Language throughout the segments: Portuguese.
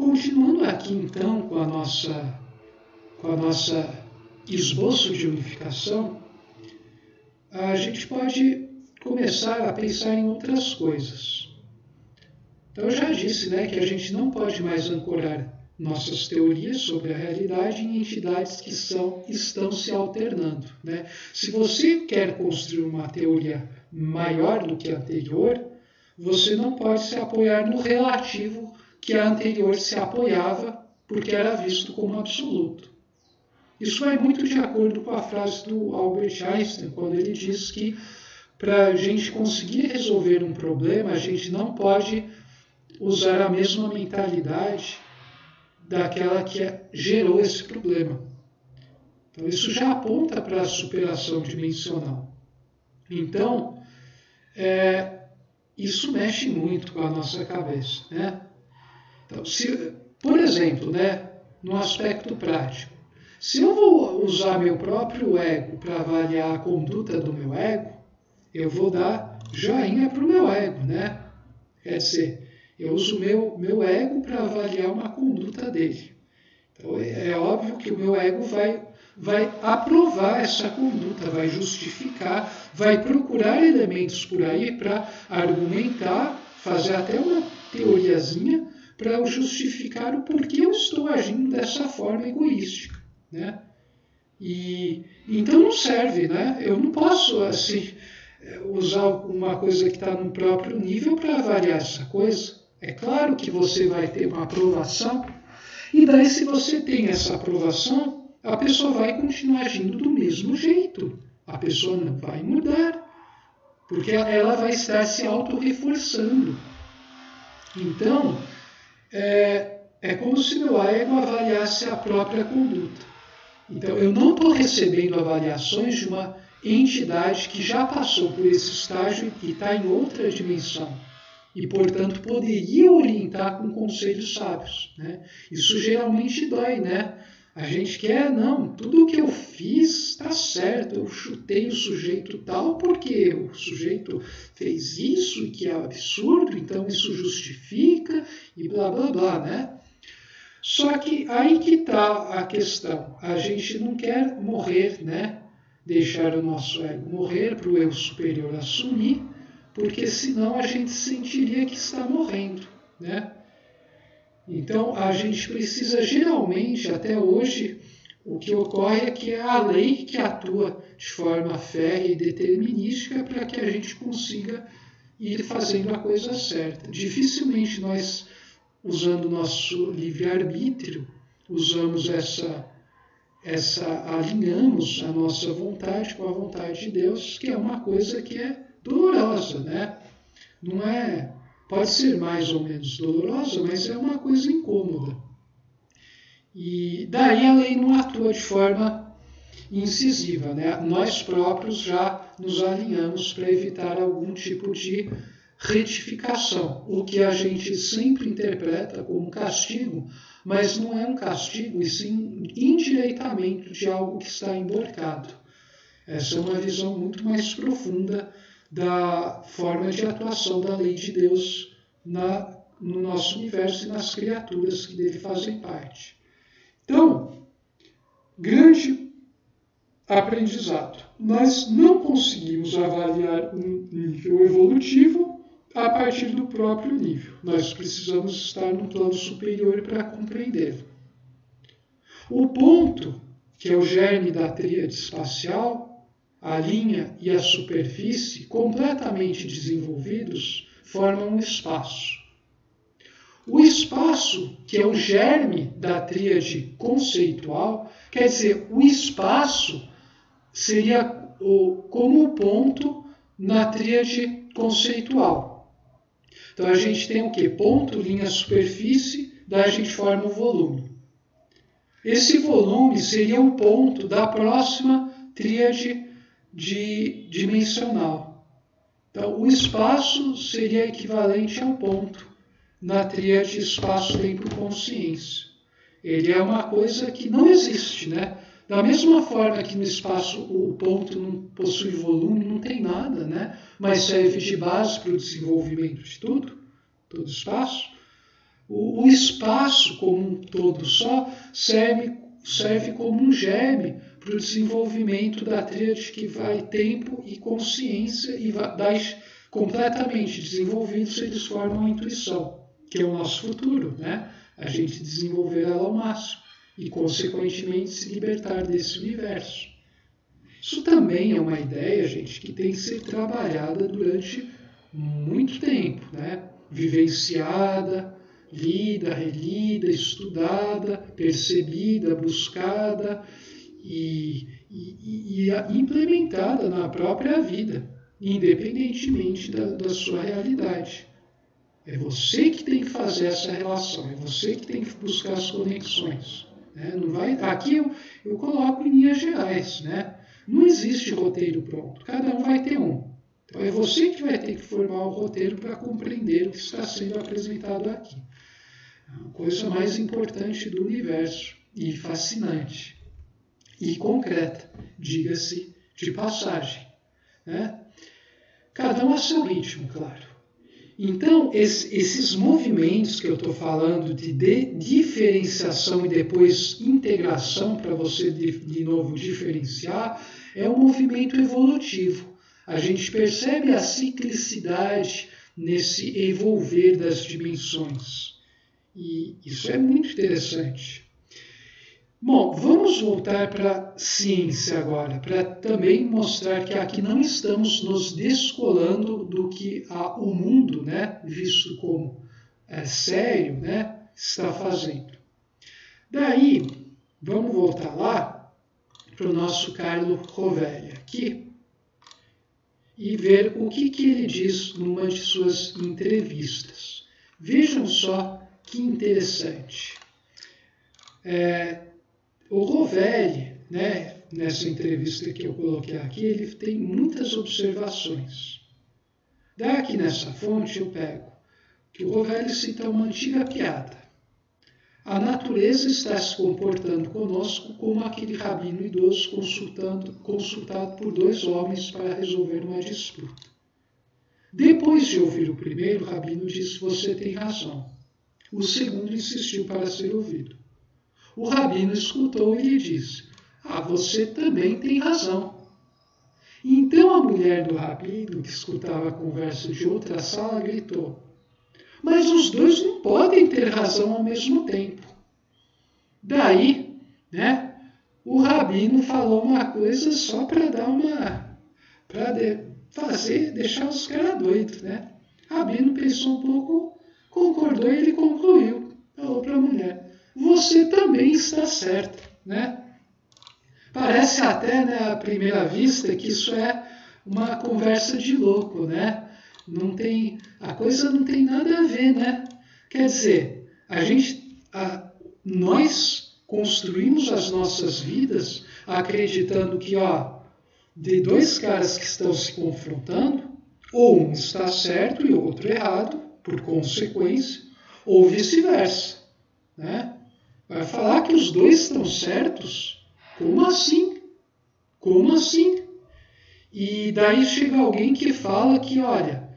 Continuando aqui então com a nossa esboço de unificação, a gente pode começar a pensar em outras coisas. Então eu já disse, né, que a gente não pode mais ancorar nossas teorias sobre a realidade em entidades que estão se alternando, né? Se você quer construir uma teoria maior do que a anterior, você não pode se apoiar no relativo que a anterior se apoiava, porque era visto como absoluto. Isso vai muito de acordo com a frase do Albert Einstein, quando ele diz que para a gente conseguir resolver um problema, a gente não pode usar a mesma mentalidade daquela que gerou esse problema. Então, isso já aponta para a superação dimensional. Então, isso mexe muito com a nossa cabeça, né? Então, por exemplo, né, no aspecto prático, se eu vou usar meu próprio ego para avaliar a conduta do meu ego, eu vou dar joinha para o meu ego, né? Quer dizer, eu uso o meu ego para avaliar uma conduta dele. Então, é óbvio que o meu ego vai aprovar essa conduta, vai justificar, vai procurar elementos por aí para argumentar, fazer até uma teoriazinha para justificar o porquê eu estou agindo dessa forma egoística, né? E então não serve, né? Eu não posso assim usar uma coisa que está no próprio nível para avaliar essa coisa. É claro que você vai ter uma aprovação, e daí se você tem essa aprovação, a pessoa vai continuar agindo do mesmo jeito. A pessoa não vai mudar, porque ela vai estar se auto-reforçando. Então, é como se meu ego avaliasse a própria conduta. Então, eu não estou recebendo avaliações de uma entidade que já passou por esse estágio e está em outra dimensão. E, portanto, poderia orientar com conselhos sábios, né? Isso geralmente dói, né? A gente quer, não, tudo o que eu fiz está certo, eu chutei o sujeito tal porque o sujeito fez isso e que é absurdo, então isso justifica e blá blá blá, né? Só que aí que está a questão, a gente não quer morrer, né? Deixar o nosso ego morrer para o eu superior assumir, porque senão a gente sentiria que está morrendo, né? Então, a gente precisa, geralmente, até hoje, o que ocorre é que é a lei que atua de forma férrea e determinística para que a gente consiga ir fazendo a coisa certa. Dificilmente nós, usando o nosso livre-arbítrio, alinhamos a nossa vontade com a vontade de Deus, que é uma coisa que é dolorosa, né? Não é... Pode ser mais ou menos dolorosa, mas é uma coisa incômoda. E daí a lei não atua de forma incisiva, né? Nós próprios já nos alinhamos para evitar algum tipo de retificação, o que a gente sempre interpreta como castigo, mas não é um castigo, e sim endireitamento de algo que está emborcado. Essa é uma visão muito mais profunda da forma de atuação da lei de Deus no nosso universo e nas criaturas que dele fazem parte. Então, grande aprendizado. Nós não conseguimos avaliar um nível evolutivo a partir do próprio nível. Nós precisamos estar num plano superior para compreendê-lo. O ponto, que é o germe da tríade espacial, a linha e a superfície, completamente desenvolvidos, formam um espaço. O espaço, que é o germe da tríade conceitual, quer dizer, o espaço seria como o ponto na tríade conceitual. Então a gente tem o quê? Ponto, linha, superfície, daí a gente forma o volume. Esse volume seria o ponto da próxima tríade dimensional. Então, o espaço seria equivalente ao ponto na tríade espaço-tempo-consciência. Ele é uma coisa que não existe, né? Da mesma forma que no espaço o ponto não possui volume, não tem nada, né? Mas serve de base para o desenvolvimento de tudo, todo espaço. O espaço como um todo só serve como um germe para o desenvolvimento da tríade que vai tempo e consciência, e completamente desenvolvidos eles formam a intuição, que é o nosso futuro, né? A gente desenvolver ela ao máximo e, consequentemente, se libertar desse universo. Isso também é uma ideia, gente, que tem que ser trabalhada durante muito tempo, né? Vivenciada, lida, relida, estudada, percebida, buscada e implementada na própria vida, independentemente da sua realidade. É você que tem que fazer essa relação, é você que tem que buscar as conexões. Né? Não vai, aqui eu coloco em linhas gerais, né? Não existe roteiro pronto, cada um vai ter um. Então é você que vai ter que formar o roteiro para compreender o que está sendo apresentado aqui. É a coisa mais importante do universo e fascinante e concreta, diga-se de passagem. Né? Cada um a seu ritmo, claro. Então, esses movimentos que eu estou falando de diferenciação e depois integração, para você de novo diferenciar, é um movimento evolutivo. A gente percebe a ciclicidade nesse evolver das dimensões. E isso é muito interessante. Bom, vamos voltar para a ciência agora, para também mostrar que aqui não estamos nos descolando do que o mundo, né, visto como sério, né, está fazendo. Daí, vamos voltar lá para o nosso Carlo Rovelli aqui e ver o que ele diz numa de suas entrevistas. Vejam só que interessante. O Rovelli, né, nessa entrevista que eu coloquei aqui, ele tem muitas observações. Daqui nessa fonte eu pego que o Rovelli cita uma antiga piada. A natureza está se comportando conosco como aquele rabino idoso consultado por dois homens para resolver uma disputa. Depois de ouvir o primeiro, o rabino disse: "Você tem razão." O segundo insistiu para ser ouvido. O rabino escutou e lhe disse: "Você também tem razão." Então a mulher do rabino, que escutava a conversa de outra sala, gritou: "Mas os dois não podem ter razão ao mesmo tempo." Daí, né, o rabino falou uma coisa só para deixar os caras doidos, né? O rabino pensou um pouco, concordou e ele concluiu. Falou para a mulher: "Você também está certa." Né? Parece até, né, à primeira vista, que isso é uma conversa de louco, né? A coisa não tem nada a ver, né? Quer dizer, nós construímos as nossas vidas acreditando que, de dois caras que estão se confrontando, ou um está certo e o outro errado, por consequência, ou vice-versa, né? Vai falar que os dois estão certos? Como assim? Como assim? E daí chega alguém que fala que, olha,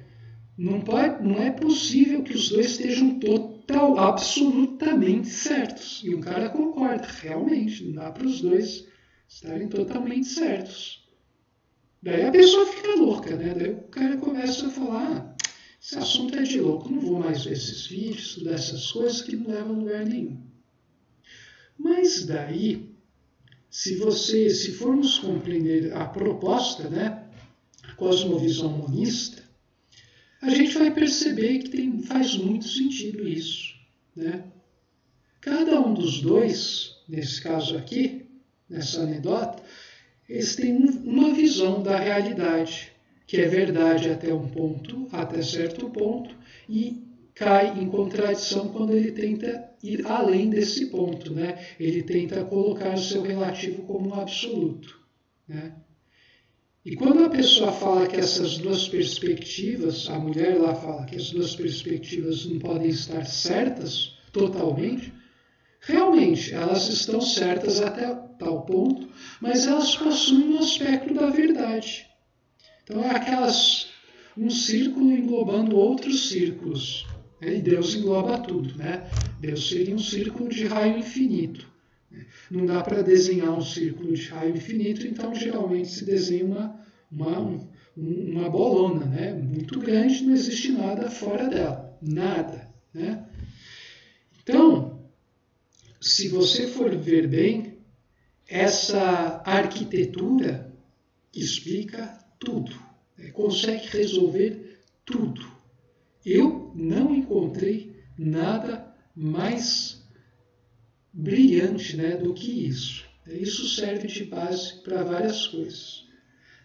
não é possível que os dois estejam absolutamente certos. E o cara concorda, realmente, não dá para os dois estarem totalmente certos. Daí a pessoa fica louca, né? Daí o cara começa a falar: esse assunto é de louco, não vou mais ver esses vídeos, estudar essas coisas que não levam a lugar nenhum. Mas daí, se formos compreender a proposta, né, a cosmovisão monista, a gente vai perceber que faz muito sentido isso. Né? Cada um dos dois, nesse caso aqui, nessa anedota, eles têm uma visão da realidade, que é verdade até certo ponto, e cai em contradição quando ele tenta ir além desse ponto, né? Ele tenta colocar o seu relativo como um absoluto, né? E quando a pessoa fala que essas duas perspectivas, a mulher lá fala que as duas perspectivas não podem estar certas totalmente, realmente elas estão certas até tal ponto, mas elas possuem um aspecto da verdade. Então é um círculo englobando outros círculos. E Deus engloba tudo, né? Deus seria um círculo de raio infinito. Não dá para desenhar um círculo de raio infinito, então geralmente se desenha uma bolona, né? Muito grande, não existe nada fora dela. Nada, né? Então, se você for ver bem, essa arquitetura explica tudo, consegue resolver tudo. Eu não encontrei nada mais brilhante, né, do que isso. Isso serve de base para várias coisas.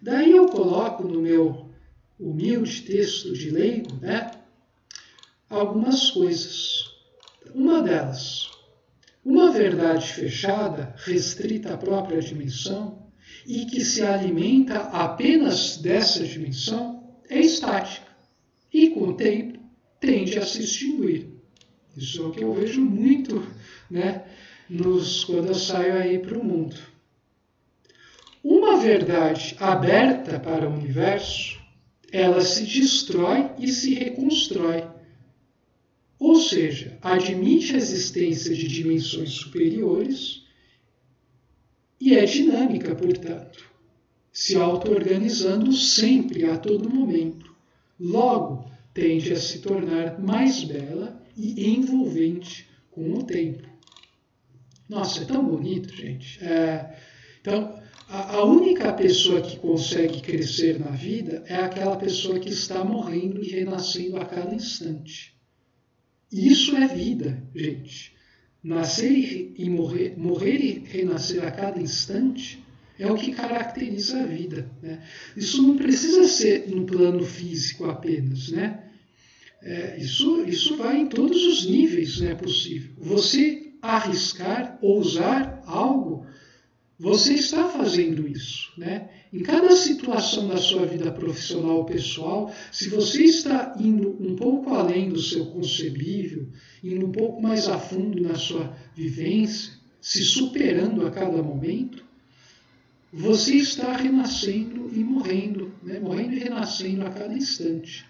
Daí eu coloco no meu humilde texto de leigo, né, algumas coisas. Uma delas, uma verdade fechada, restrita à própria dimensão, e que se alimenta apenas dessa dimensão, é estática. E com o tempo tende a se extinguir. Isso é o que eu vejo muito, né, quando eu saio aí para o mundo. Uma verdade aberta para o universo, ela se destrói e se reconstrói. Ou seja, admite a existência de dimensões superiores e é dinâmica, portanto, se auto-organizando sempre, a todo momento. Logo, tende a se tornar mais bela e envolvente com o tempo. Nossa, é tão bonito, gente. Então, a única pessoa que consegue crescer na vida é aquela pessoa que está morrendo e renascendo a cada instante. Isso é vida, gente. Nascer e morrer e renascer a cada instante é o que caracteriza a vida, né? Isso não precisa ser no plano físico apenas, né? Isso vai em todos os níveis, né, possível. Você arriscar, ousar algo, você está fazendo isso, né? Em cada situação da sua vida profissional ou pessoal, se você está indo um pouco além do seu concebível, indo um pouco mais a fundo na sua vivência, se superando a cada momento, você está renascendo e morrendo, né? Morrendo e renascendo a cada instante.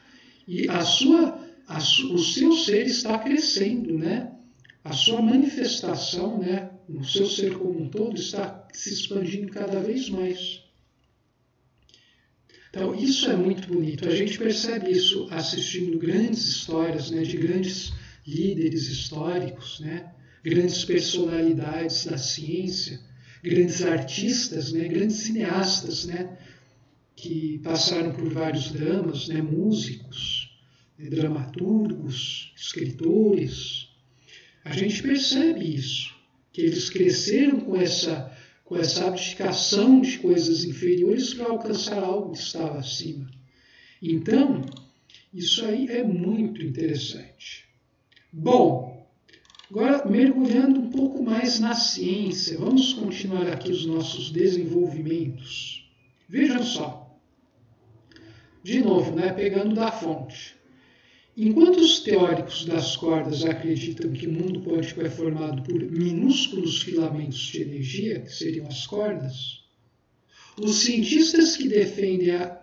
E o seu ser está crescendo, né? A sua manifestação, né, no seu ser como um todo, está se expandindo cada vez mais. Então, isso é muito bonito. A gente percebe isso assistindo grandes histórias, né, de grandes líderes históricos, né, grandes personalidades da ciência, grandes artistas, né, grandes cineastas, né, que passaram por vários dramas, né, músicos, né, dramaturgos, escritores. A gente percebe isso, que eles cresceram com essa abdicação de coisas inferiores para alcançar algo que estava acima. Então, isso aí é muito interessante. Bom, agora mergulhando um pouco mais na ciência, vamos continuar aqui os nossos desenvolvimentos. Vejam só, de novo, né, pegando da fonte. Enquanto os teóricos das cordas acreditam que o mundo quântico é formado por minúsculos filamentos de energia, que seriam as cordas, os cientistas que defendem a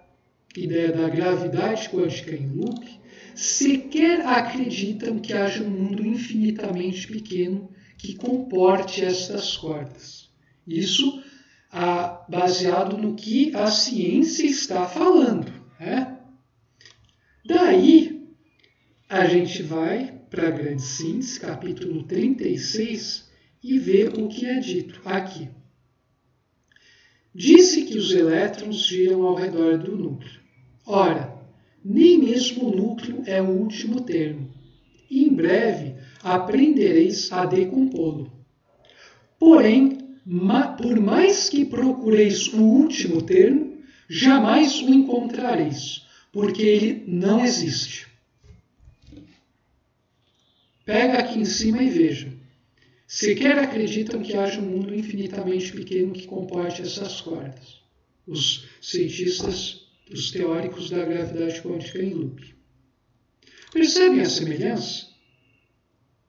ideia da gravidade quântica em loop sequer acreditam que haja um mundo infinitamente pequeno que comporte estas cordas. Isso baseado no que a ciência está falando, né? Daí, a gente vai para a grande síntese, capítulo 36, e vê o que é dito aqui. Disse que os elétrons giram ao redor do núcleo. Ora, nem mesmo o núcleo é o último termo. E em breve aprendereis a decompô-lo. Porém, por mais que procureis o último termo, jamais o encontrareis, porque ele não existe. Pega aqui em cima e veja. Sequer acreditam que haja um mundo infinitamente pequeno que comporte essas cordas. Os cientistas, os teóricos da gravidade quântica em loop. Percebem a semelhança?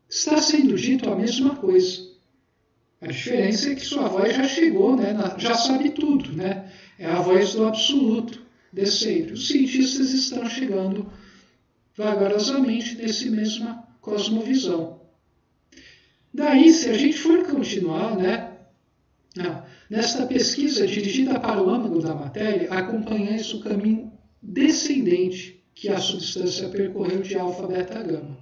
Está sendo dito a mesma coisa. A diferença é que sua voz já chegou, né? Já sabe tudo, né? É a voz do absoluto descendo. Os cientistas estão chegando vagarosamente nessa mesma cosmovisão. Daí, se a gente for continuar, nesta pesquisa dirigida para o âmago da matéria, acompanhais o caminho descendente que a substância percorreu de alfa a beta gama.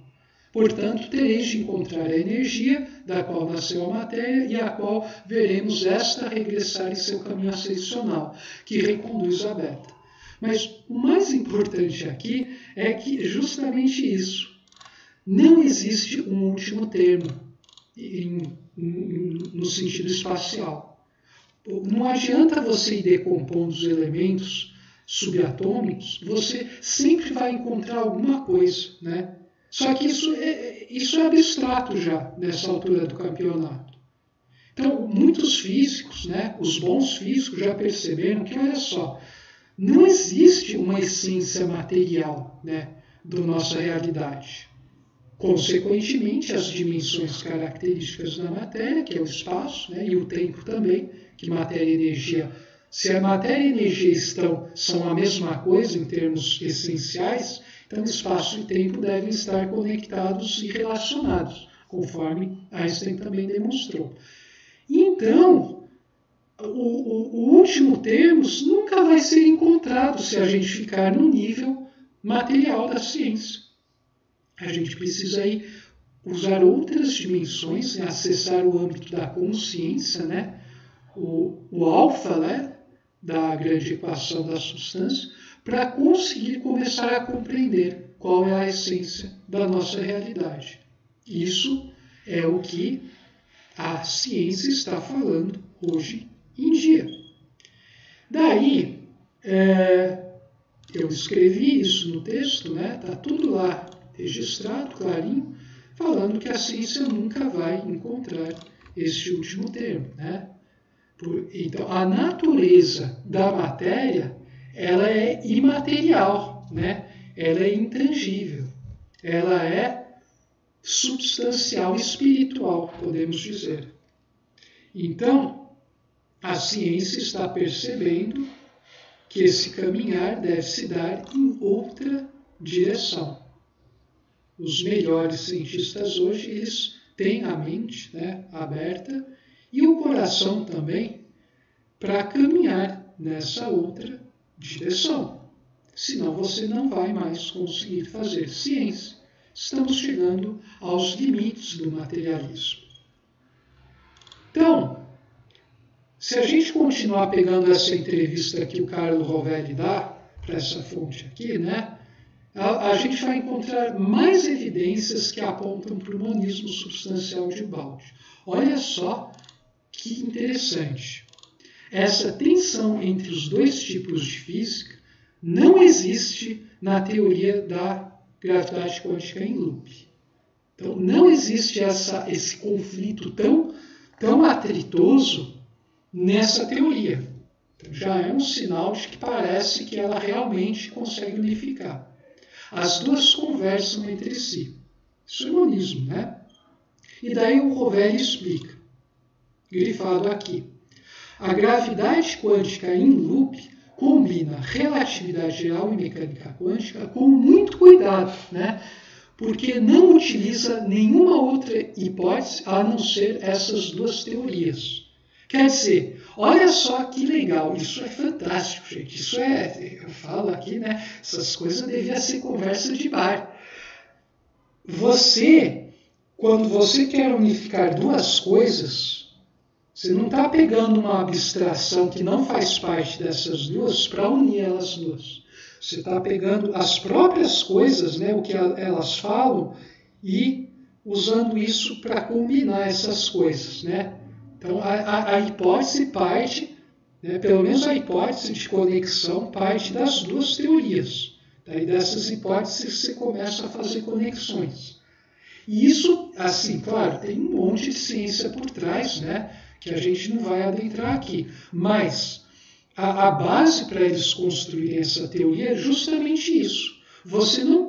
Portanto, tereis de encontrar a energia da qual nasceu a matéria e a qual veremos esta regressar em seu caminho ascensional, que reconduz a beta. Mas o mais importante aqui é que justamente isso. Não existe um último termo no sentido espacial. Não adianta você ir decompondo os elementos subatômicos, você sempre vai encontrar alguma coisa, né? Só que isso é abstrato já nessa altura do campeonato. Então, muitos físicos, os bons físicos já perceberam que, olha só, não existe uma essência material, da nossa realidade. Consequentemente, as dimensões características da matéria, que é o espaço, e o tempo também, que matéria e energia, se a matéria e energia são a mesma coisa em termos essenciais, então espaço e tempo devem estar conectados e relacionados, conforme Einstein também demonstrou. Então, o último termo nunca vai ser encontrado se a gente ficar no nível material da ciência. A gente precisa aí usar outras dimensões, acessar o âmbito da consciência, o alfa, da grande equação da substância, para conseguir começar a compreender qual é a essência da nossa realidade. Isso é o que a ciência está falando hoje em dia. Daí, eu escrevi isso no texto, está tudo lá registrado, clarinho, falando que a ciência nunca vai encontrar este último termo. Então, a natureza da matéria, ela é imaterial, ela é intangível, ela é substancial espiritual, podemos dizer. Então, a ciência está percebendo que esse caminhar deve se dar em outra direção. Os melhores cientistas hoje, eles têm a mente aberta e o coração também para caminhar nessa outra direção. Senão você não vai mais conseguir fazer ciência. Estamos chegando aos limites do materialismo. Então, se a gente continuar pegando essa entrevista que o Carlo Rovelli dá para essa fonte aqui, a gente vai encontrar mais evidências que apontam para o monismo substancial de Balde. Olha só que interessante. Essa tensão entre os dois tipos de física não existe na teoria da gravidade quântica em loop. Então, não existe esse conflito tão atritoso nessa teoria. Então, já é um sinal de que parece que ela realmente consegue unificar. As duas conversam entre si. Isso é monismo, E daí o Rovelli explica, grifado aqui. A gravidade quântica em loop combina relatividade geral e mecânica quântica com muito cuidado, porque não utiliza nenhuma outra hipótese a não ser essas duas teorias. Quer dizer, olha só que legal, isso é fantástico, gente. Isso eu falo aqui, essas coisas deviam ser conversa de bar. Quando você quer unificar duas coisas, você não está pegando uma abstração que não faz parte dessas duas para unir elas duas. Você está pegando as próprias coisas, o que elas falam, e usando isso para combinar essas coisas, Então, a hipótese parte, pelo menos a hipótese de conexão parte das duas teorias. Daí dessas hipóteses você começa a fazer conexões. E isso, assim, claro, tem um monte de ciência por trás, que a gente não vai adentrar aqui. Mas a base para eles construírem essa teoria é justamente isso. Você não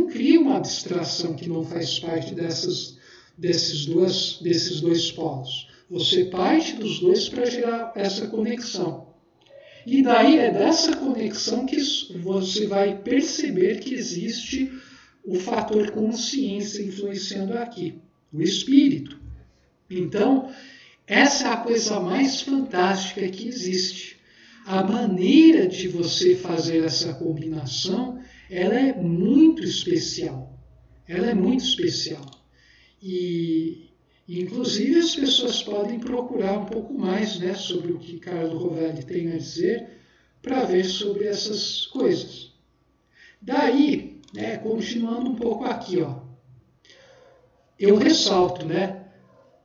cria uma abstração que não faz parte desses dois polos. Você parte dos dois para gerar essa conexão. E daí é dessa conexão que você vai perceber que existe o fator consciência influenciando aqui, o espírito. Então, essa é a coisa mais fantástica que existe. A maneira de você fazer essa combinação, ela é muito especial. Ela é muito especial. E, inclusive, as pessoas podem procurar um pouco mais, né, sobre o que Carlo Rovelli tem a dizer para ver sobre essas coisas. Daí, né, continuando um pouco aqui, ó, eu ressalto, né,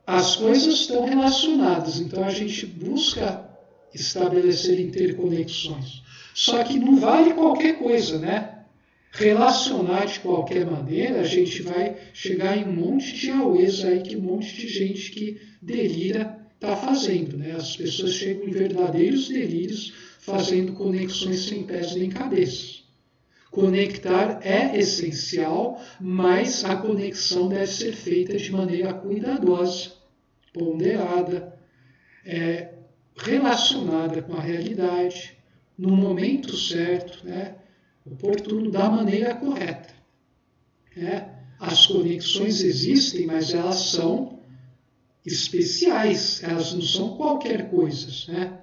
as coisas estão relacionadas, então a gente busca estabelecer interconexões. Só que não vale qualquer coisa, né? Relacionar de qualquer maneira, a gente vai chegar em um monte de auês aí que um monte de gente que delira está fazendo, né? As pessoas chegam em verdadeiros delírios fazendo conexões sem pés nem cabeça. Conectar é essencial, mas a conexão deve ser feita de maneira cuidadosa, ponderada, relacionada com a realidade, no momento certo, né, oportuno, da maneira correta. As conexões existem, mas elas são especiais, elas não são qualquer coisa, né?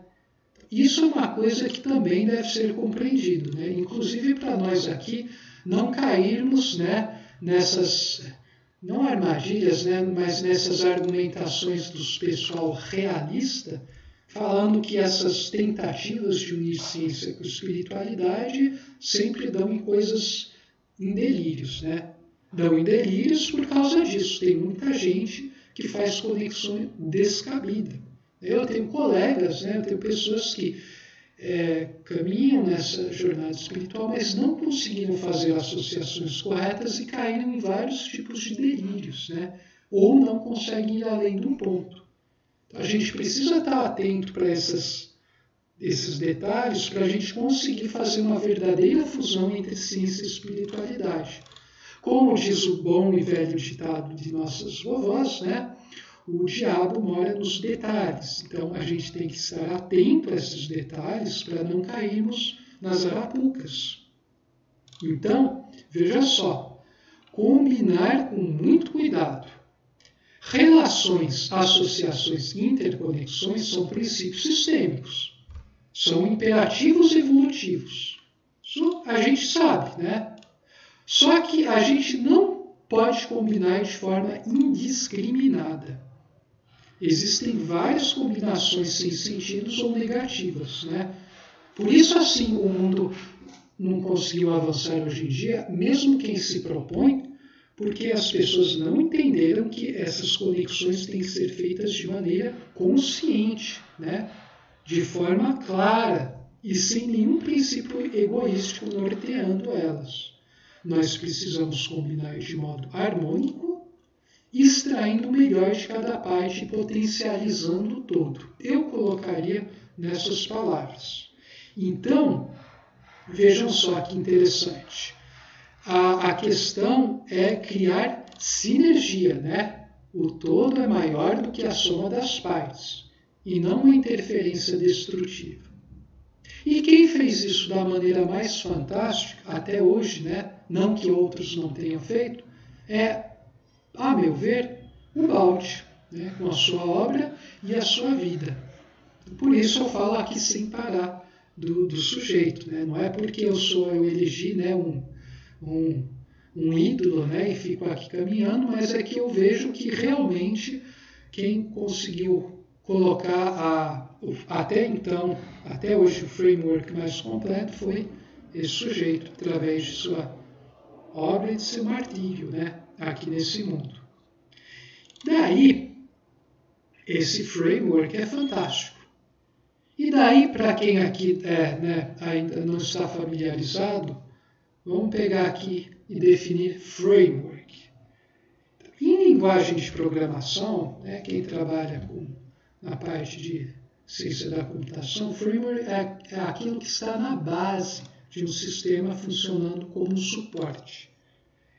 Isso é uma coisa que também deve ser compreendido, né? Inclusive para nós aqui não cairmos, né, nessas, não armadilhas, né, mas nessas argumentações dos pessoal realista, falando que essas tentativas de unir ciência com espiritualidade sempre dão em coisas, em delírios, né? Dão em delírios por causa disso. Tem muita gente que faz conexão descabida. Eu tenho colegas, né, eu tenho pessoas que caminham nessa jornada espiritual, mas não conseguiram fazer associações corretas e caíram em vários tipos de delírios, né? Ou não conseguem ir além de um ponto. Então, a gente precisa estar atento para esses detalhes para a gente conseguir fazer uma verdadeira fusão entre ciência e espiritualidade. Como diz o bom e velho ditado de nossas vovós, né? O diabo mora nos detalhes. Então, a gente tem que estar atento a esses detalhes para não cairmos nas arapucas. Então, veja só, combinar com muito cuidado. Relações, associações e interconexões são princípios sistêmicos. São imperativos evolutivos. Isso a gente sabe, né? Só que a gente não pode combinar de forma indiscriminada. Existem várias combinações sem sentidos ou negativas, né? Por isso, assim, o mundo não conseguiu avançar hoje em dia, mesmo quem se propõe, porque as pessoas não entenderam que essas conexões têm que ser feitas de maneira consciente, né? De forma clara e sem nenhum princípio egoístico norteando elas. Nós precisamos combinar de modo harmônico, extraindo o melhor de cada parte e potencializando o todo. Eu colocaria nessas palavras. Então, vejam só que interessante. A questão é criar sinergia, né? O todo é maior do que a soma das partes, e não uma interferência destrutiva. E quem fez isso da maneira mais fantástica, até hoje, né? Não que outros não tenham feito, a meu ver, o Baldi, né, com a sua obra e a sua vida. Por isso eu falo aqui sem parar do sujeito. Né? Não é porque eu elegi, né, um ídolo, né, e fico aqui caminhando, mas é que eu vejo que realmente quem conseguiu colocar até então, até hoje, o framework mais completo foi esse sujeito, através de sua obra e de seu martírio, né? Aqui nesse mundo. Daí, esse framework é fantástico. E daí, para quem aqui ainda não está familiarizado, vamos pegar aqui e definir framework. Em linguagem de programação, né, quem trabalha na parte de ciência da computação, framework é aquilo que está na base de um sistema funcionando como um suporte.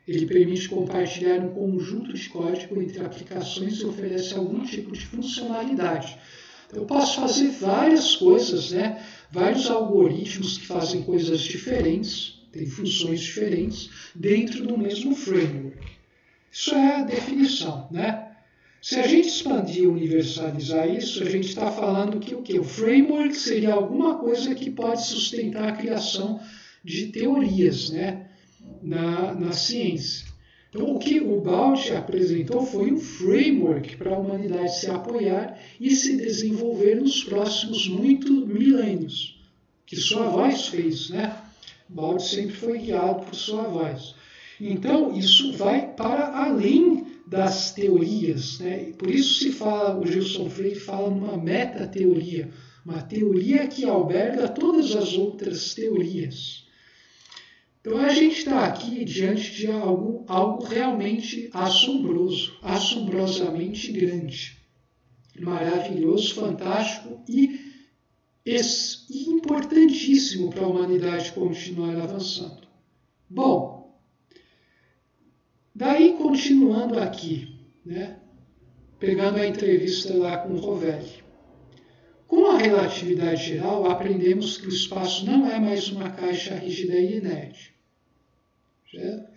Ele permite compartilhar um conjunto de código entre aplicações e oferece algum tipo de funcionalidade. Então, eu posso fazer várias coisas, né? Vários algoritmos que fazem coisas diferentes, tem funções diferentes dentro do mesmo framework. Isso é a definição, né? Se a gente expandir e universalizar isso, a gente está falando que o quê? O framework seria alguma coisa que pode sustentar a criação de teorias, né, na ciência. Então, o que o Bauch apresentou foi um framework para a humanidade se apoiar e se desenvolver nos próximos muitos milênios, que sua voz fez, né? Bauch sempre foi guiado por sua voz. Então, isso vai para além das teorias, né? Por isso se fala, o Gilson Freire fala numa metateoria, uma teoria que alberga todas as outras teorias. Então a gente está aqui diante de algo realmente assombroso, assombrosamente grande, maravilhoso, fantástico e importantíssimo para a humanidade continuar avançando. Bom, daí continuando aqui, né, pegando a entrevista lá com o Rovelli. Com a relatividade geral, aprendemos que o espaço não é mais uma caixa rígida e inerte.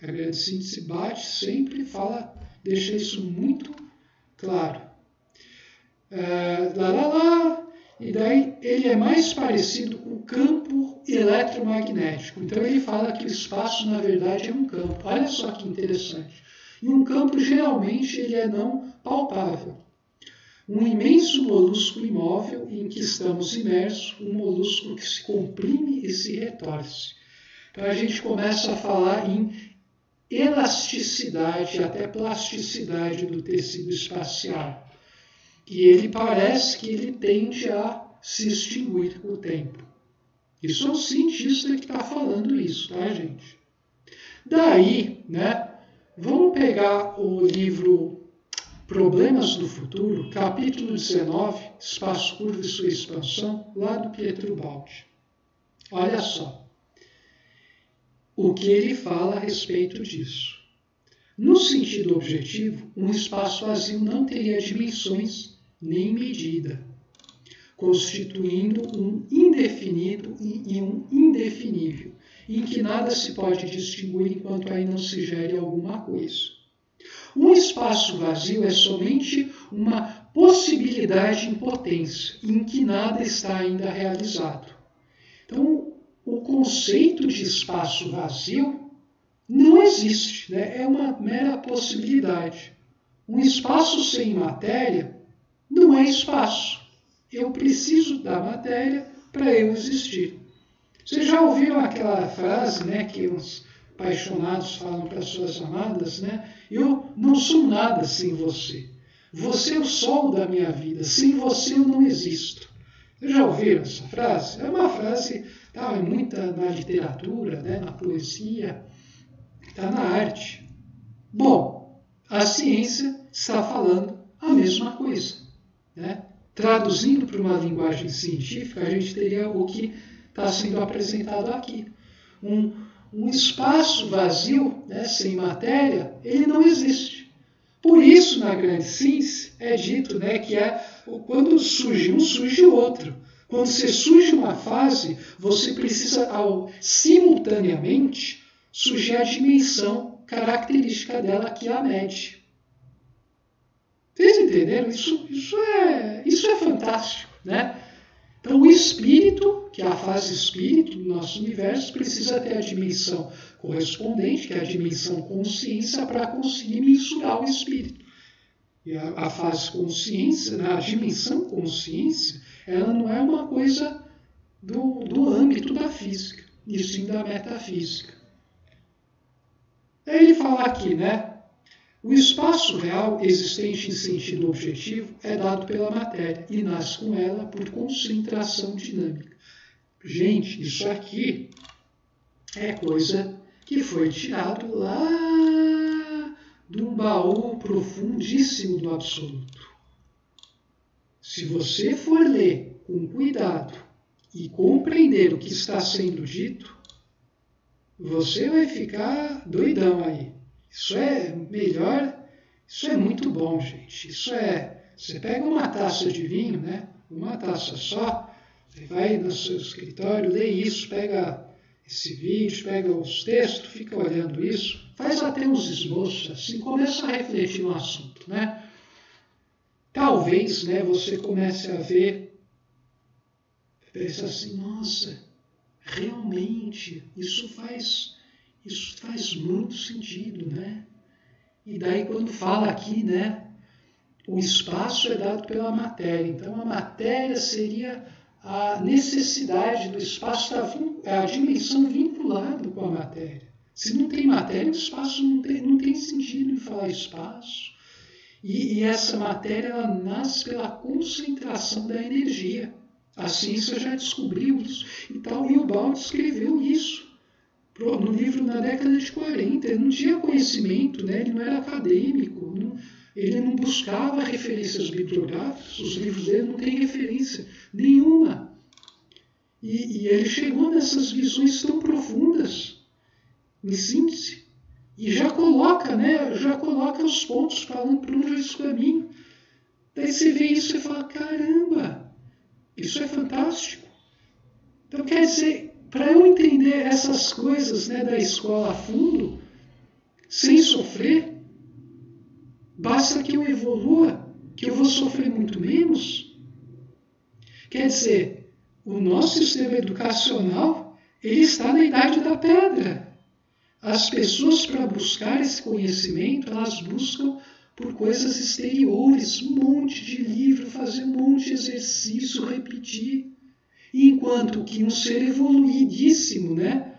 A grande síntese bate, sempre fala, deixa isso muito claro. E daí ele é mais parecido com o campo eletromagnético. Então ele fala que o espaço, na verdade, é um campo. Olha só que interessante. E um campo, geralmente, ele é não palpável. Um imenso molusco imóvel em que estamos imersos, um molusco que se comprime e se retorce. Então a gente começa a falar em elasticidade, até plasticidade do tecido espacial. E ele parece que ele tende a se extinguir com o tempo. Isso é um cientista que está falando isso, tá, gente? Daí, né, vamos pegar o livro Problemas do Futuro, capítulo 19, Espaço Curvo e Sua Expansão, lá do Pietro Baldi. Olha só o que ele fala a respeito disso. No sentido objetivo, um espaço vazio não teria dimensões nem medida, constituindo um indefinido e um indefinível, em que nada se pode distinguir enquanto aí não se gere alguma coisa. Um espaço vazio é somente uma possibilidade em potência, em que nada está ainda realizado. Então, o conceito de espaço vazio não existe, né? É uma mera possibilidade. Um espaço sem matéria não é espaço. Eu preciso da matéria para eu existir. Vocês já ouviram aquela frase, né, que uns apaixonados falam para suas amadas, né? Eu não sou nada sem você. Você é o sol da minha vida. Sem você eu não existo. Vocês já ouviram essa frase? É uma frase, é muita na literatura, né, na poesia, está na arte. Bom, a ciência está falando a mesma coisa, né? Traduzindo para uma linguagem científica, a gente teria o que está sendo apresentado aqui. Um espaço vazio, né, sem matéria, ele não existe. Por isso, na grande síntese, é dito, né, que quando surge um, surge outro. Quando você surge uma fase, você precisa, simultaneamente, surgir a dimensão característica dela, que é a média. Vocês entenderam? Isso é fantástico, né? Então, o espírito, que é a fase espírito do nosso universo, precisa ter a dimensão correspondente, que é a dimensão consciência, para conseguir mensurar o espírito. E a fase consciência, a dimensão consciência, ela não é uma coisa do âmbito da física, e sim da metafísica. Aí ele fala aqui, né? O espaço real existente em sentido objetivo é dado pela matéria e nasce com ela por concentração dinâmica. Gente, isso aqui é coisa que foi tirado lá de um baú profundíssimo do absoluto. Se você for ler com cuidado e compreender o que está sendo dito, você vai ficar doidão aí. Isso é melhor, isso é muito bom, gente. Você pega uma taça de vinho, né? Uma taça só, você vai no seu escritório, lê isso, pega esse vídeo, pega os textos, fica olhando isso, faz até uns esboços assim, começa a refletir no assunto, né? Talvez, né, você comece a ver, pensa assim, nossa, realmente, isso faz muito sentido, né? E daí quando fala aqui, né, o espaço é dado pela matéria, então a matéria seria a necessidade do espaço, a dimensão vinculada com a matéria. Se não tem matéria, o espaço não tem sentido em falar espaço. E essa matéria ela nasce pela concentração da energia. A ciência já descobriu isso. E o Baldi escreveu isso no livro na década de 40. Ele não tinha conhecimento, né? Ele não era acadêmico, ele não buscava referências bibliográficas, os livros dele não têm referência nenhuma. E ele chegou nessas visões tão profundas, em síntese, e já coloca, né? Já coloca os pontos falando para onde é esse caminho. Daí você vê isso e fala, caramba, isso é fantástico. Então quer dizer, para eu entender essas coisas, né, da escola a fundo, sem sofrer, basta que eu evolua, que eu vou sofrer muito menos. Quer dizer, o nosso sistema educacional, ele está na idade da pedra. As pessoas, para buscar esse conhecimento, elas buscam por coisas exteriores, um monte de livro, fazer um monte de exercício, repetir. Enquanto que um ser evoluidíssimo, né,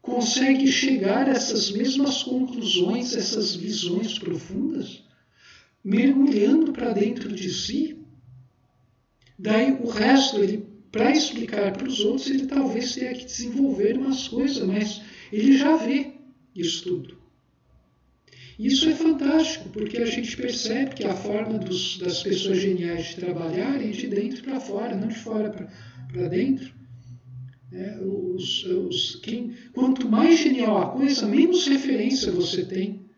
consegue chegar a essas mesmas conclusões, essas visões profundas, mergulhando para dentro de si. Daí o resto, para explicar para os outros, ele talvez tenha que desenvolver umas coisas, mas ele já vê isso tudo. Isso é fantástico, porque a gente percebe que a forma das pessoas geniais de trabalhar é de dentro para fora, não de fora para dentro. Quanto mais genial a coisa, menos referência você tem.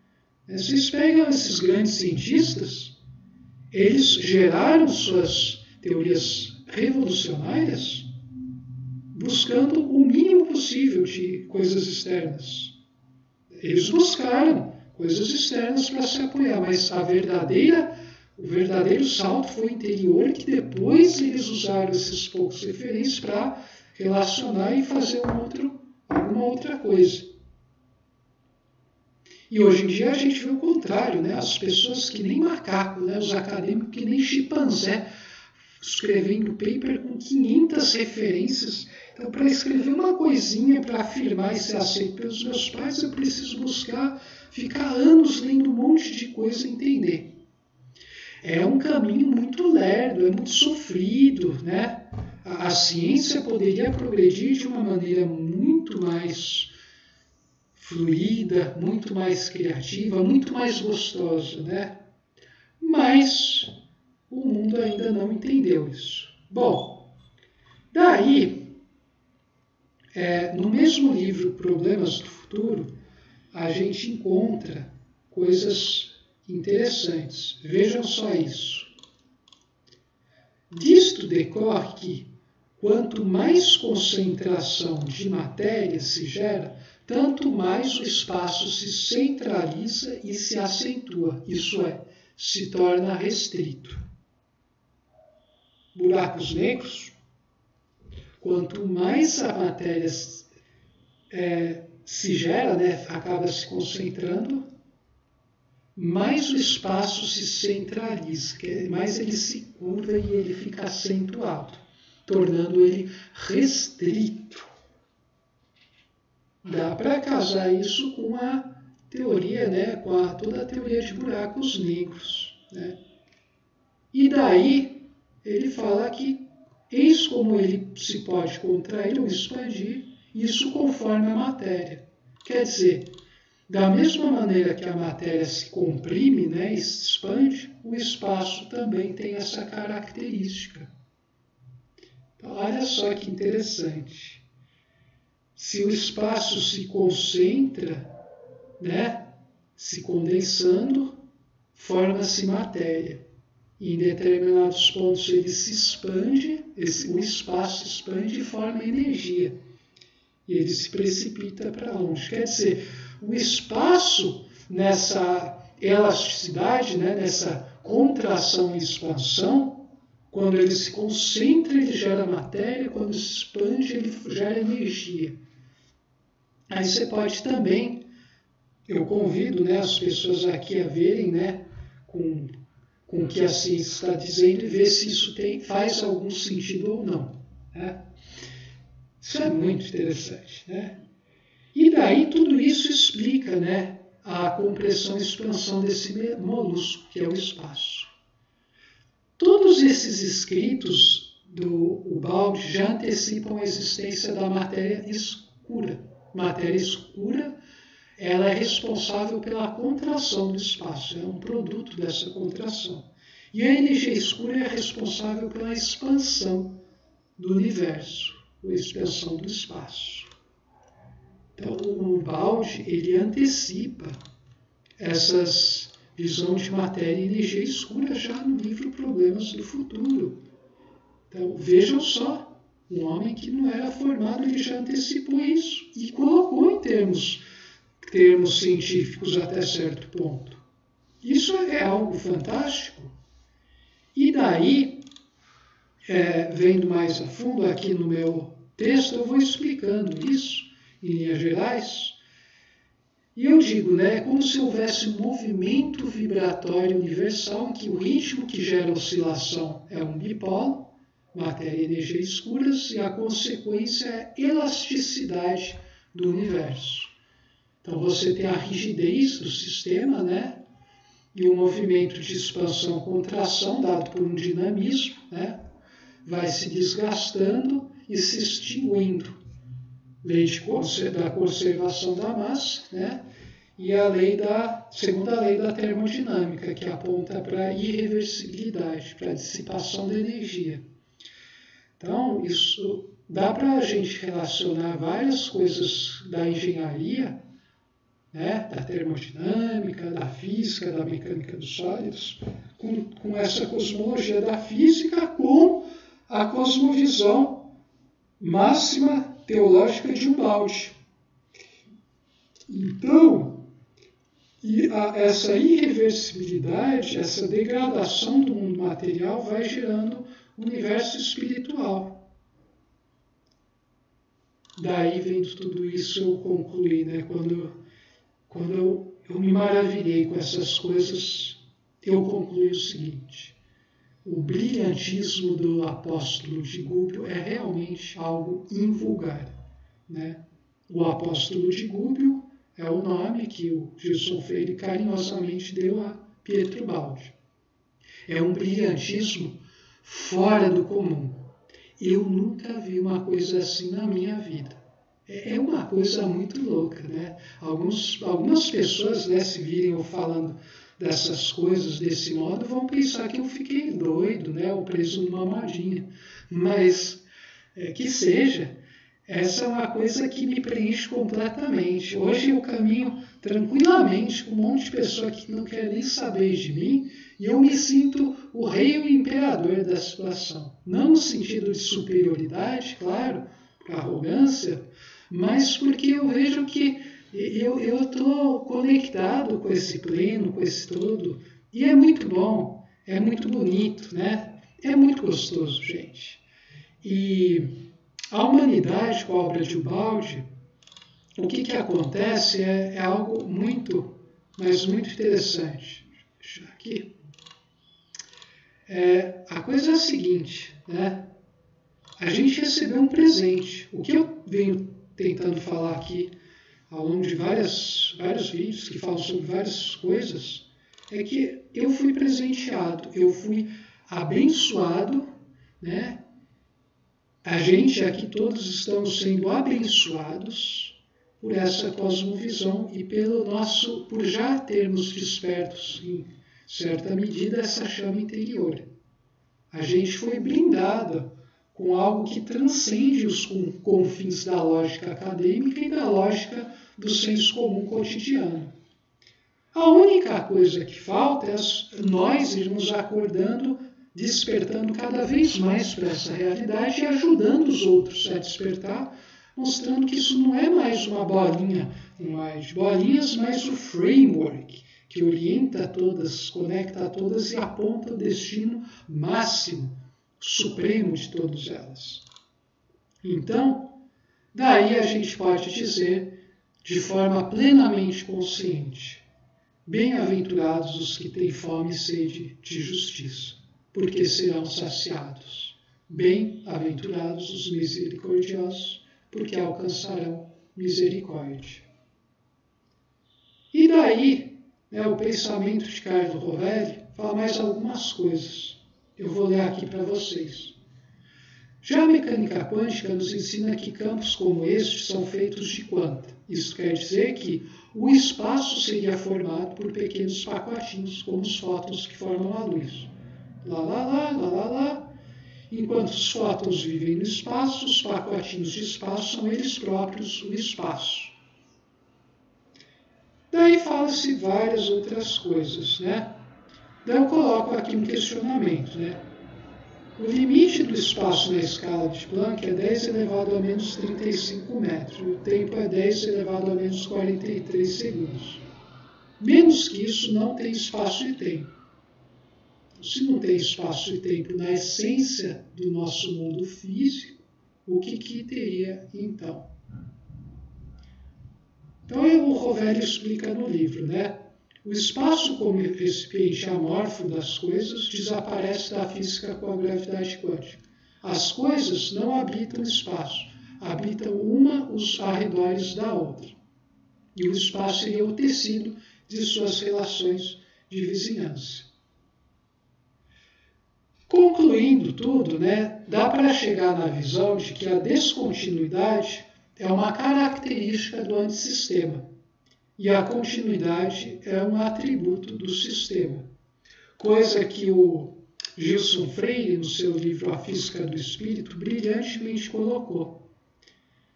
Vocês pegam esses grandes cientistas, eles geraram suas teorias revolucionárias buscando o mínimo possível de coisas externas. Eles buscaram coisas externas para se apoiar, mas o verdadeiro salto foi interior, que depois eles usaram esses poucos referências para relacionar e fazer alguma outra coisa. E hoje em dia a gente vê o contrário, né? As pessoas que nem macaco, né? Os acadêmicos que nem chimpanzé, escrevendo paper com 500 referências. Então, para escrever uma coisinha, para afirmar e ser aceito pelos meus pais, eu preciso ficar anos lendo um monte de coisa e entender. É um caminho muito lerdo, é muito sofrido, né? A ciência poderia progredir de uma maneira muito mais fluida, muito mais criativa, muito mais gostosa, né? Mas o mundo ainda não entendeu isso. Bom, daí, no mesmo livro Problemas do Futuro, a gente encontra coisas interessantes. Vejam só isso. Disto decorre que, quanto mais concentração de matéria se gera, tanto mais o espaço se centraliza e se acentua, isso é, se torna restrito. Buracos negros, quanto mais a matéria se gera, né, acaba se concentrando, mais o espaço se centraliza, mais ele se curva e ele fica acentuado, tornando ele restrito. Dá para casar isso com a teoria, né, com toda a teoria de buracos negros, né? E daí ele fala que eis como ele se pode contrair ou expandir, isso conforme a matéria. Quer dizer, da mesma maneira que a matéria se comprime, né, e se expande, o espaço também tem essa característica. Então, olha só que interessante. Se o espaço se concentra, né, se condensando, forma-se matéria. E em determinados pontos ele se expande, o espaço se expande e forma energia. e ele se precipita para longe. Quer dizer, o espaço nessa elasticidade, né, nessa contração e expansão, quando ele se concentra, ele gera matéria, quando se expande, ele gera energia. Aí você pode também, eu convido, né, as pessoas aqui a verem, né, com o que a ciência está dizendo e ver se isso faz algum sentido ou não. Né? Isso é muito interessante. Né? E daí tudo isso explica, né, a compressão e expansão desse molusco, que é o espaço. Todos esses escritos do Ubaldi já antecipam a existência da matéria escura. Matéria escura, ela é responsável pela contração do espaço, é um produto dessa contração. E a energia escura é responsável pela expansão do universo, a expansão do espaço. Então, o Ubaldi, ele antecipa essas visões de matéria e energia escura já no livro Problemas do Futuro. Então, vejam só, um homem que não era formado, ele já antecipou isso e colocou em termos científicos até certo ponto. Isso é algo fantástico. E daí, vendo mais a fundo aqui no meu texto, eu vou explicando isso em linhas gerais. E eu digo, né, como se houvesse um movimento vibratório universal em que o ritmo que gera a oscilação é um dipolo, matéria e energia escuras, e a consequência é a elasticidade do universo. Então você tem a rigidez do sistema, né, e o movimento de expansão-contração dado por um dinamismo, né, vai se desgastando e se extinguindo. Lei da conservação da massa, né, e a segunda lei da termodinâmica, que aponta para a irreversibilidade, para a dissipação da energia. Então, isso dá para a gente relacionar várias coisas da engenharia, né, da termodinâmica, da física, da mecânica dos sólidos, com essa cosmologia da física, com a cosmovisão máxima teológica de Ubaldi. Então, essa irreversibilidade, essa degradação do mundo material vai gerando um universo espiritual. Daí, vendo tudo isso, eu concluí, né, quando eu me maravilhei com essas coisas, eu concluí o seguinte: o brilhantismo do apóstolo de Gubbio é realmente algo invulgar. Né? O apóstolo de Gubbio é o nome que o Gilson Freire carinhosamente deu a Pietro Baldi. É um brilhantismo fora do comum. Eu nunca vi uma coisa assim na minha vida. É uma coisa muito louca, né? Algumas pessoas, né, se virem eu falando dessas coisas desse modo, vão pensar que eu fiquei doido, né, ou preso numa modinha. Mas, que seja, essa é uma coisa que me preenche completamente. Hoje eu caminho tranquilamente com um monte de pessoa que não quer nem saber de mim, e eu me sinto o rei e o imperador da situação. Não no sentido de superioridade, claro, arrogância, mas porque eu vejo que eu estou conectado com esse pleno, com esse todo, e é muito bom, é muito bonito, né? É muito gostoso, gente. E a humanidade, com a obra de Ubaldi, o que acontece é algo muito, mas muito interessante. Deixa eu aqui. A coisa é a seguinte, né? A gente recebeu um presente. O que eu venho tentando falar aqui ao longo de vários vídeos que falam sobre várias coisas, é que eu fui presenteado, eu fui abençoado, né? A gente aqui todos estamos sendo abençoados por essa cosmovisão e por já termos despertos, em certa medida, essa chama interior. A gente foi blindado com algo que transcende os confins da lógica acadêmica e da lógica do senso comum cotidiano. A única coisa que falta é nós irmos acordando, despertando cada vez mais para essa realidade e ajudando os outros a despertar mostrando que isso não é mais uma bolinha, mais bolinhas, mas o framework que orienta todas, conecta todas e aponta o destino máximo, supremo de todas elas. Então, daí a gente pode dizer, de forma plenamente consciente, bem-aventurados os que têm fome e sede de justiça, porque serão saciados. Bem-aventurados os misericordiosos, porque alcançarão misericórdia. E daí, o pensamento de Carlo Rovelli fala mais algumas coisas. Eu vou ler aqui para vocês. Já a mecânica quântica nos ensina que campos como este são feitos de quanta. Isso quer dizer que o espaço seria formado por pequenos pacotinhos, como os fótons que formam a luz. Lá, lá, lá, lá, lá, lá. Enquanto os fótons vivem no espaço, os pacotinhos de espaço são eles próprios o espaço. Daí fala-se várias outras coisas, né? Daí eu coloco aqui um questionamento, né? O limite do espaço na escala de Planck é 10 elevado a menos 35 metros. O tempo é 10 elevado a menos 43 segundos. Menos que isso não tem espaço e tempo. Se não tem espaço e tempo na essência do nosso mundo físico, o que teria então? Então o Rovelli explica no livro, né? O espaço como recipiente amorfo das coisas desaparece da física com a gravidade quântica. As coisas não habitam o espaço, habitam uma os arredores da outra. E o espaço seria o tecido de suas relações de vizinhança. Concluindo tudo, né, dá para chegar na visão de que a descontinuidade é uma característica do antissistema e a continuidade é um atributo do sistema, coisa que o Gilson Freire, no seu livro A Física do Espírito, brilhantemente colocou.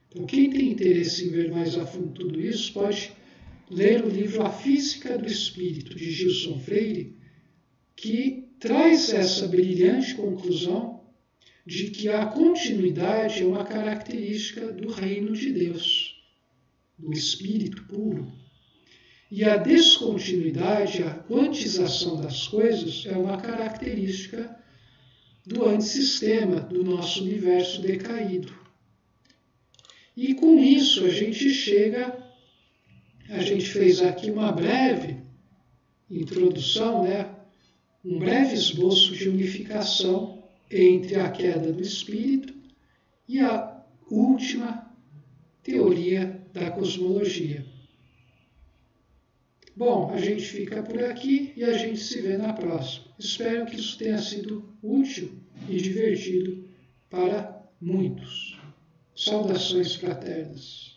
Então, quem tem interesse em ver mais a fundo tudo isso, pode ler o livro A Física do Espírito, de Gilson Freire, que traz essa brilhante conclusão de que a continuidade é uma característica do reino de Deus, do Espírito puro. E a descontinuidade, a quantização das coisas, é uma característica do antissistema, do nosso universo decaído. E com isso a gente fez aqui uma breve introdução, né? Um breve esboço de unificação entre a queda do espírito e a última teoria da cosmologia. Bom, a gente fica por aqui e a gente se vê na próxima. Espero que isso tenha sido útil e divertido para muitos. Saudações fraternas.